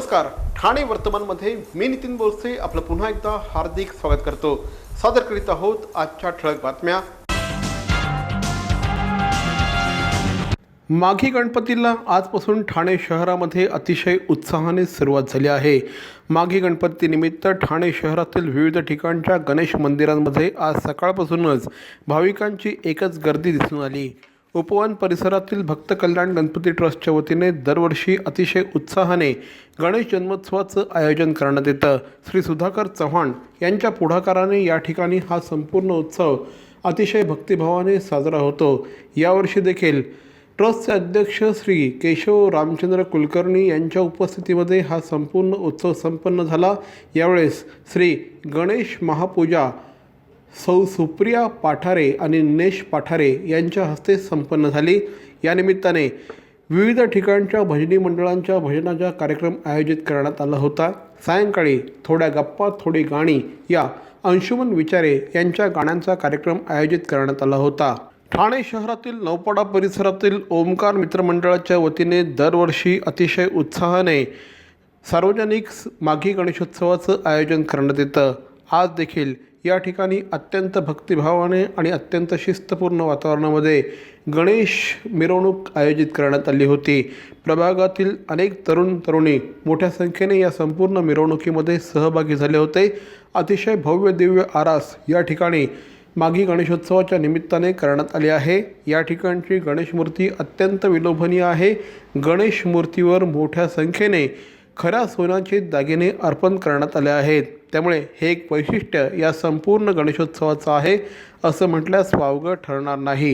नमस्कार, ठाणे वर्तमानमध्ये मी नितीन बोरसे आपलं पुन्हा एकदा हार्दिक स्वागत करतो। सादर करीत आहोत आजच्या ठळक बातम्या। माघी गणपतीला आजपासून ठाणे शहरामध्ये अतिशय उत्साहाने सुरुवात झाली आहे। माघी गणपतीनिमित्त ठाणे शहरातील विविध ठिकाणच्या गणेश मंदिरांमध्ये आज सकाळपासूनच भाविकांची एकच गर्दी दिसून आली। उपवन परिसरातील भक्त कल्याण गणपती ट्रस्टच्या वतीने दरवर्षी अतिशय उत्साहाने गणेश जन्मोत्सवाचं आयोजन करण्यात येतं। श्री सुधाकर चव्हाण यांच्या पुढाकाराने या ठिकाणी हा संपूर्ण उत्सव अतिशय भक्तिभावाने साजरा होतो। यावर्षी देखील ट्रस्टचे अध्यक्ष श्री केशव रामचंद्र कुलकर्णी यांच्या उपस्थितीमध्ये हा संपूर्ण उत्सव संपन्न झाला। यावेळेस श्री गणेश महापूजा सौ सुप्रिया पाठारे आणि निनेश पाठारे यांच्या हस्ते संपन्न झाली। या निमित्ताने विविध ठिकाणच्या भजनी मंडळांच्या भजनाचा कार्यक्रम आयोजित करण्यात आला होता। सायंकाळी थोड्या गप्पा थोडी गाणी या अंशुमन विचारे यांच्या गाण्यांचा कार्यक्रम आयोजित करण्यात आला होता। ठाणे शहरातील नौपाडा परिसरातील ओमकार मित्रमंडळाच्या वतीने दरवर्षी अतिशय उत्साहाने सार्वजनिक माघी गणेशोत्सवाचं आयोजन करण्यात येतं। आज देखील या ठिकाणी अत्यंत भक्तिभावाने आणि अत्यंत शिस्तपूर्ण वातावरणामध्ये गणेश मिरवणूक आयोजित करण्यात आली होती। प्रभागातील अनेक तरुण तरुणी मोठ्या संख्येने या संपूर्ण मिरवणुकीमध्ये सहभागी झाले होते। अतिशय भव्य दिव्य आरास या ठिकाणी माघी गणेशोत्सवाच्या निमित्ताने करण्यात आली आहे। या ठिकाणची गणेश मूर्ती अत्यंत विलोभनीय आहे। गणेश मूर्तीवर मोठ्या संख्येने खऱ्या सोन्याचे दागिने अर्पण करण्यात आले आहेत। त्यामुळे हे एक वैशिष्ट्य या संपूर्ण गणेशोत्सवाचं आहे असं म्हटल्यास वावगं ठरणार नाही।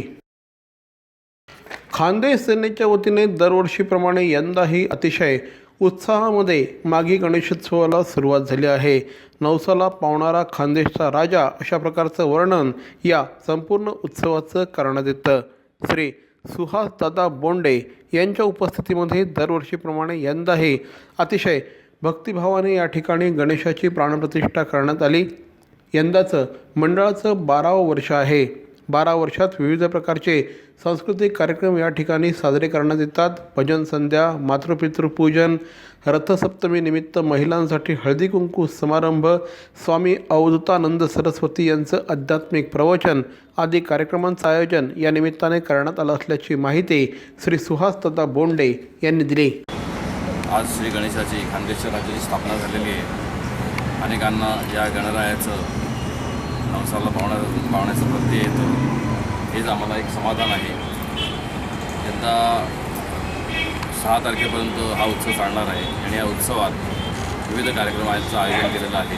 खान्देश सेनेच्या वतीने दरवर्षीप्रमाणे यंदाही अतिशय उत्साहामध्ये माघी गणेशोत्सवाला सुरुवात झाली आहे। नवसाला पावणारा खान्देशचा राजा अशा प्रकारचं वर्णन या संपूर्ण उत्सवाचं करण्यात येतं। श्री सुहास दादा बोंडे यांच्या उपस्थितीमध्ये दरवर्षीप्रमाणे यंदाही अतिशय भक्तिभावाने या ठिकाणी गणेशाची प्राणप्रतिष्ठा करण्यात आली। यंदाचं मंडळाचं 12वं वर्ष आहे। 12 वर्षात विविध प्रकारचे सांस्कृतिक कार्यक्रम या ठिकाणी साजरे करण्यात येतात। भजन संध्या, मातृपितृपूजन, रथसप्तमी निमित्त महिलांसाठी हळदी कुंकू समारंभ, स्वामी अवधूतानंद सरस्वती यांचं आध्यात्मिक प्रवचन आदी कार्यक्रमांचं आयोजन या निमित्ताने करण्यात आलं असल्याची माहिती श्री सुहास दादा बोंडे यांनी दिली। आज श्री गणेशाची खानदेशच्या राज्याची स्थापना झालेली आहे। अनेकांना या गणरायाचं नवसाला पावण्याचं प्रत्यय येतं, हेच आम्हाला एक समाधान आहे। यंदा 6 तारखेपर्यंत हा उत्सव चालणार आहे आणि या उत्सवात विविध कार्यक्रमांचं आयोजन केलेलं आहे।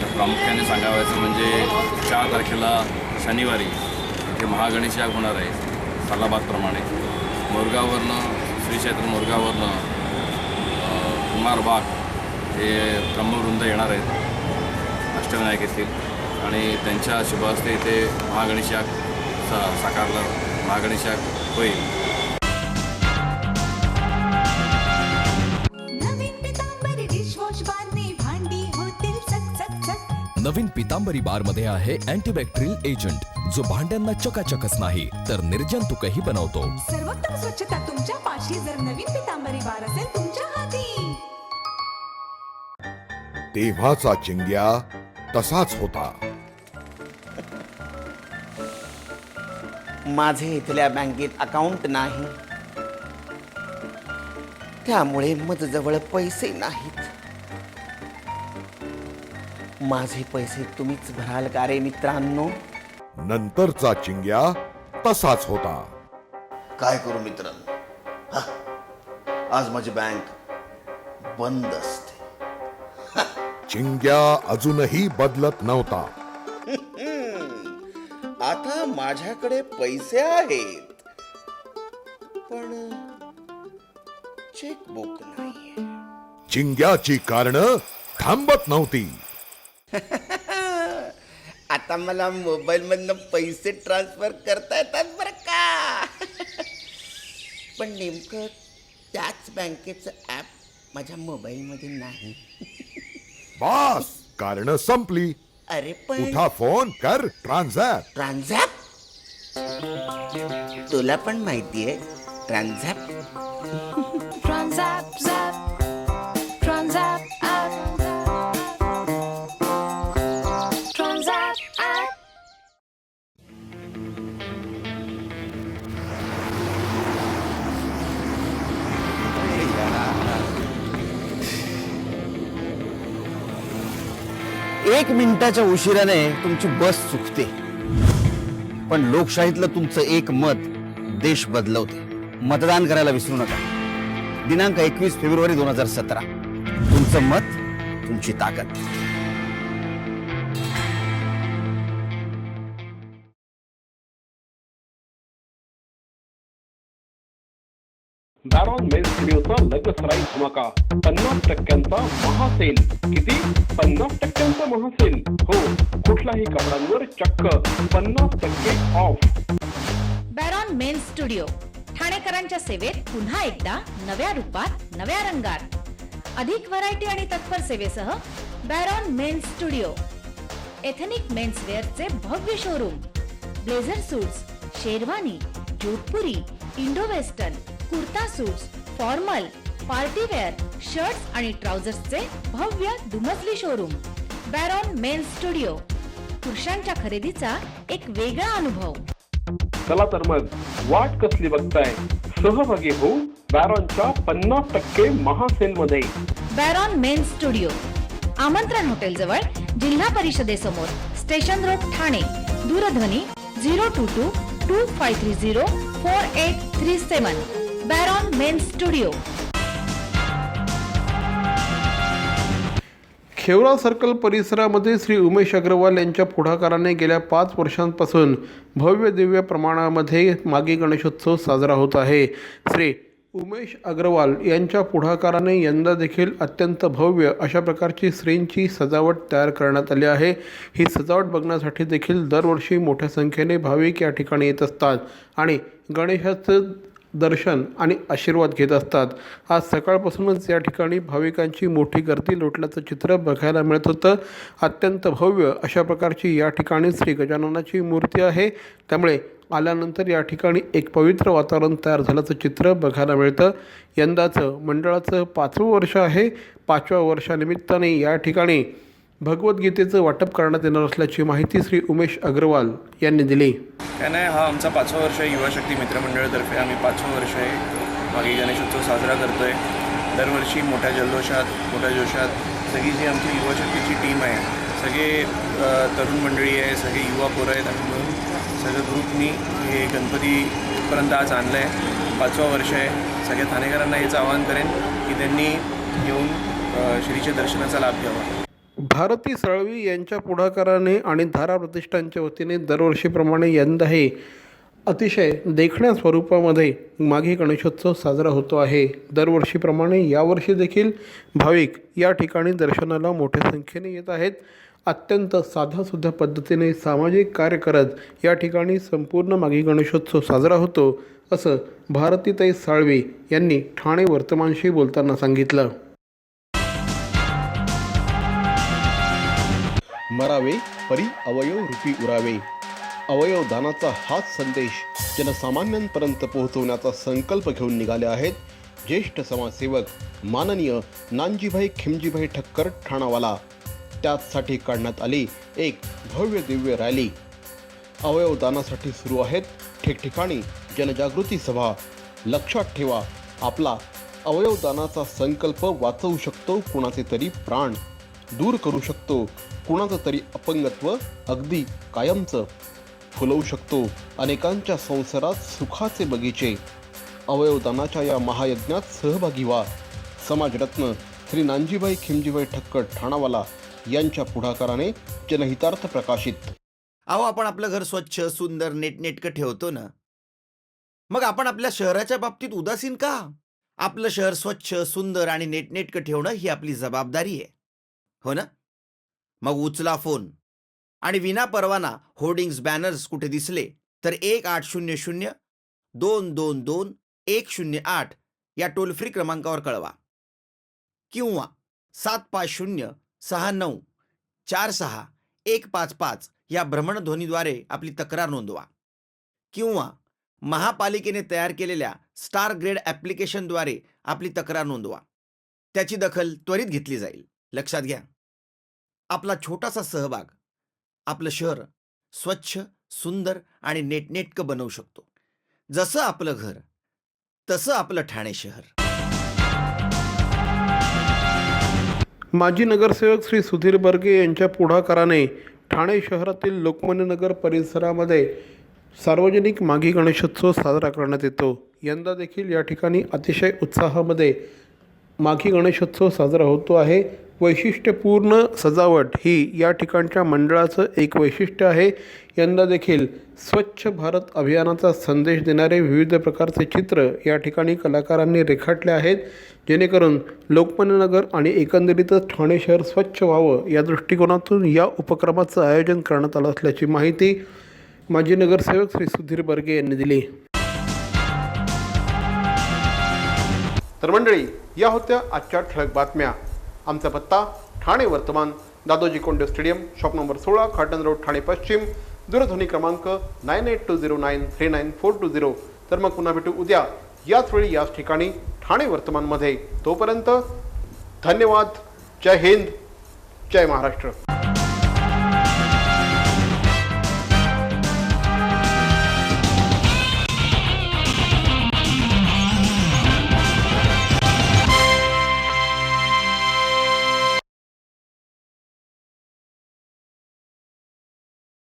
तर प्रामुख्याने सांगायचं म्हणजे 4 तारखेला शनिवारी इथे महागणेश याग होणार आहे। सालाबादप्रमाणे मोरगाववरनं श्री क्षेत्र मोरगाववरनं कुमार बाग हे ब्रह्मवृंद येणार आहेत अष्टविनायक येथील आणि त्यांच्या शुभ हस्ते इथे महागणेश याग साकारला महागणेश याग होईल। नवीन पितांबरी बार मध्ये आहे अँटीबॅक्टेरियल एजंट जो भांड्यांना चकाचकच नाही तर निर्जंतुकही बनवतो। सर्वोत्तम स्वच्छता तुमच्या पाशी जर नवीन पितांबरी बार असेल तुमच्या हाती। तेव्हाचा चिंग्या तसाच होता। माझे इथल्या बँकेत अकाउंट नाही, त्यामुळे माझ्याजवळ पैसे नाहीत। माझे पैसे तुम्हीच भराल का रे मित्रांनो? नंतरचा चिंग्या तसाच होता। काय करू मित्रांनो, आज माझी बँक बंद असते। चिंग्या अजूनही बदलत नव्हता। आता माझ्याकडे पैसे आहेत पण चेकबुक नाहीये। चिंग्याची कारणं थांबत नव्हती। आता मला मोबाईल मधनं पैसे ट्रान्सफर करता येतात बरं का? पण नेमकं त्याच बँकेचं ॲप माझ्या मोबाईलमध्ये नाही। बस कारणं संपली। अरे पण उठा फोन कर ट्रान्झॅक्ट। ट्रान्झॅक्ट तुला पण माहितीये ट्रान्झॅक्ट? ट्रान्झॅक्ट 1 मिनिटाच्या उशिराने तुमची बस चुकते, पण लोकशाहीतलं तुमचं एक मत देश बदलवते. मतदान करायला विसरू नका. दिनांक 21 फेब्रुवारी 2017. तुमचं मत, तुमची ताकद. बॅरॉन मेल स्टुडिओचा लग्नसराई धमाका 50% महासेल. किती? 50% महासेल. हो, कुठल्याही कपड्यांवर चक्क 50% ऑफ. बॅरॉन मेन स्टुडिओ ठाणेकरांच्या सेवेत पुन्हा एकदा नव्या रूपात नव्या रंगात. अधिक व्हरायटी आणि तत्पर सेवेसह Baron men studio. Ethnic men's वेअरचे भव्य showroom. Blazer suits, sherwani, Jodhpuri, Indo western, kurta suits, formal, party wear, shirts आणि ट्राउझर्सचे भव्य दुमजली शोरूम. बॅरॉन men studio. पुरुषांच्या खरेदीचा एक वेगळा अनुभव. चला तर मग वाट कसली बघताय, सहभागी हो बॅरॉनच्या 50% महासेल मध्ये. बॅरॉन मेन स्टुडिओ, आमंत्रण हॉटेल जवळ, जिल्हा परिषदेसमोर, स्टेशन रोड, ठाणे. दूरध्वनी 02225304837. बॅरॉन मेन स्टुडिओ. खेवरा सर्कल परिसरामध्ये श्री उमेश अग्रवाल यांच्या पुढाकाराने गेल्या 5 वर्षांपासून भव्य दिव्य प्रमाणामध्ये मागी गणेशोत्सव साजरा होत आहे. श्री उमेश अग्रवाल यांच्या पुढाकाराने यंदा देखील अत्यंत भव्य अशा प्रकारची श्रींची सजावट तयार करण्यात आली आहे. ही सजावट बघण्यासाठी देखील दरवर्षी मोठ्या संख्येने भाविक या ठिकाणी येत असतात आणि गणेशाचं दर्शन आणि आशीर्वाद घेत असतात. आज सकाळपासूनच या ठिकाणी भाविकांची मोठी गर्दी लोटल्याचं चित्र बघायला मिळत होतं. अत्यंत भव्य अशा प्रकारची या ठिकाणी श्री गजाननाची मूर्ती आहे. त्यामुळे आल्यानंतर या ठिकाणी एक पवित्र वातावरण तयार झाल्याचं चित्र बघायला मिळतं. यंदाचं मंडळाचं 5वं वर्ष आहे. 5व्या वर्षानिमित्ताने या ठिकाणी भगवद्गीतेचं वाटप करण्यात येणार असल्याची माहिती श्री उमेश अग्रवाल यांनी दिली. काय नाही, हा आमचा 5वं वर्ष आहे. युवा शक्ती मित्रमंडळातर्फे आम्ही 5वं वर्ष आहे मागे गणेशोत्सव साजरा करतो आहे. दरवर्षी मोठ्या जल्लोषात, मोठ्या जोशात सगळी जी आमची युवा शक्तीची टीम आहे, सगळे तरुण मंडळी आहे, सगळे युवा पोरं आहेत, आम्ही मिळून सगळं ग्रुपनी हे गणपतीपर्यंत आज आणलं आहे. 5वं वर्ष आहे. सगळ्या ठाणेकरांना याचं आवाहन करेन की त्यांनी येऊन श्रीच्या दर्शनाचा लाभ घ्यावा. भारती सळवी यांच्या पुढाकाराने आणि धारा प्रतिष्ठानच्या वतीने दरवर्षीप्रमाणे यंदाही अतिशय देखण्या स्वरूपामध्ये माघी गणेशोत्सव साजरा होतो आहे. दरवर्षीप्रमाणे यावर्षी देखील भाविक या ठिकाणी दर्शनाला मोठ्या संख्येने येत आहेत. अत्यंत साध्यासुध्या पद्धतीने सामाजिक कार्य करत या ठिकाणी संपूर्ण माघी गणेशोत्सव साजरा होतो, असं भारतीताई साळवी यांनी ठाणे वर्तमानशी बोलताना सांगितलं. मरावे परी अवयव रूपी उरावे. अवयव दानाचा हाच संदेश जनसामान्यांपर्यंत पोहोचवण्याचा संकल्प घेऊन निघाले आहेत ज्येष्ठ समाजसेवक माननीय नानजीभाई खिमजीभाई ठक्कर ठाणावाला. त्याचसाठी काढण्यात आली एक भव्य दिव्य रॅली. अवयव दानासाठी सुरू आहेत ठिकठिकाणी जनजागृती सभा. लक्षात ठेवा, आपला अवयव दानाचा संकल्प वाचवू शकतो कुणाचे तरी प्राण, दूर करू शकतो कुणाचं तरी अपंगत्व अगदी कायमचं, फुलवू शकतो अनेकांच्या संसारात सुखाचे बगीचे. अवयवदानाच्या या महायज्ञात सहभागी व्हा. समाजरत्न श्री नानजीभाई खिमजीभाई ठक्कर ठाणावाला यांच्या पुढाकाराने जनहितार्थ प्रकाशित. अहो, आपण आपलं घर स्वच्छ, सुंदर, नेटनेटकं ठेवतो ना, मग आपण आपल्या शहराच्या बाबतीत उदासीन का? आपलं शहर स्वच्छ, सुंदर आणि नेटनेटकं ठेवणं ही आपली जबाबदारी आहे, हो ना? मग उचला फोन आणि विना परवाना होर्डिंग्स, बॅनर्स कुठे दिसले तर 1800-222-108 या टोल फ्री क्रमांकावर कळवा किंवा 75069464155 या भ्रमणध्वनीद्वारे आपली तक्रार नोंदवा किंवा महापालिकेने तयार केलेल्या स्टार ग्रेड ॲप्लिकेशनद्वारे आपली तक्रार नोंदवा. त्याची दखल त्वरित घेतली जाईल. लक्षात घ्या, आपला छोटासा सहभाग आपलं शहर स्वच्छ, सुंदर आणि नेटनेटकं बनवू शकतो. जसं आपलं घर तसं आपलं ठाणे शहर. माजी नगरसेवक श्री सुधीर बर्गे यांच्या पुढाकाराने ठाणे शहरातील लोकमान्य नगर परिसरामध्ये सार्वजनिक माघी गणेशोत्सव साजरा करण्यात येतो. यंदा देखील या ठिकाणी अतिशय उत्साहामध्ये माघी गणेशोत्सव साजरा होतो आहे. वैशिष्ट्यपूर्ण सजावट ही या ठिकाणच्या मंडळाचं एक वैशिष्ट्य आहे. यंदा देखील स्वच्छ भारत अभियानाचा संदेश देणारे विविध प्रकारचे चित्र या ठिकाणी कलाकारांनी रेखाटले आहेत, जेणेकरून लोकमान्य नगर आणि एकंदरीतच ठाणे शहर स्वच्छ व्हावं या दृष्टिकोनातून या उपक्रमाचं आयोजन करण्यात आलं असल्याची माहिती माजी नगरसेवक श्री सुधीर बर्गे यांनी दिली. तर मंडळी, या होत्या आजच्या ठळक बातम्या. आमचा पत्ता ठाणे वर्तमान, Dadoji Konde stadium, shop number 16, Khatan road, Thane पश्चिम. दूरध्वनी क्रमांक 9820939420. तर मग पुन्हा भेटू उद्या याच वेळी याच ठिकाणी ठाणे वर्तमानमध्ये. तोपर्यंत धन्यवाद. जय हिंद, जय महाराष्ट्र.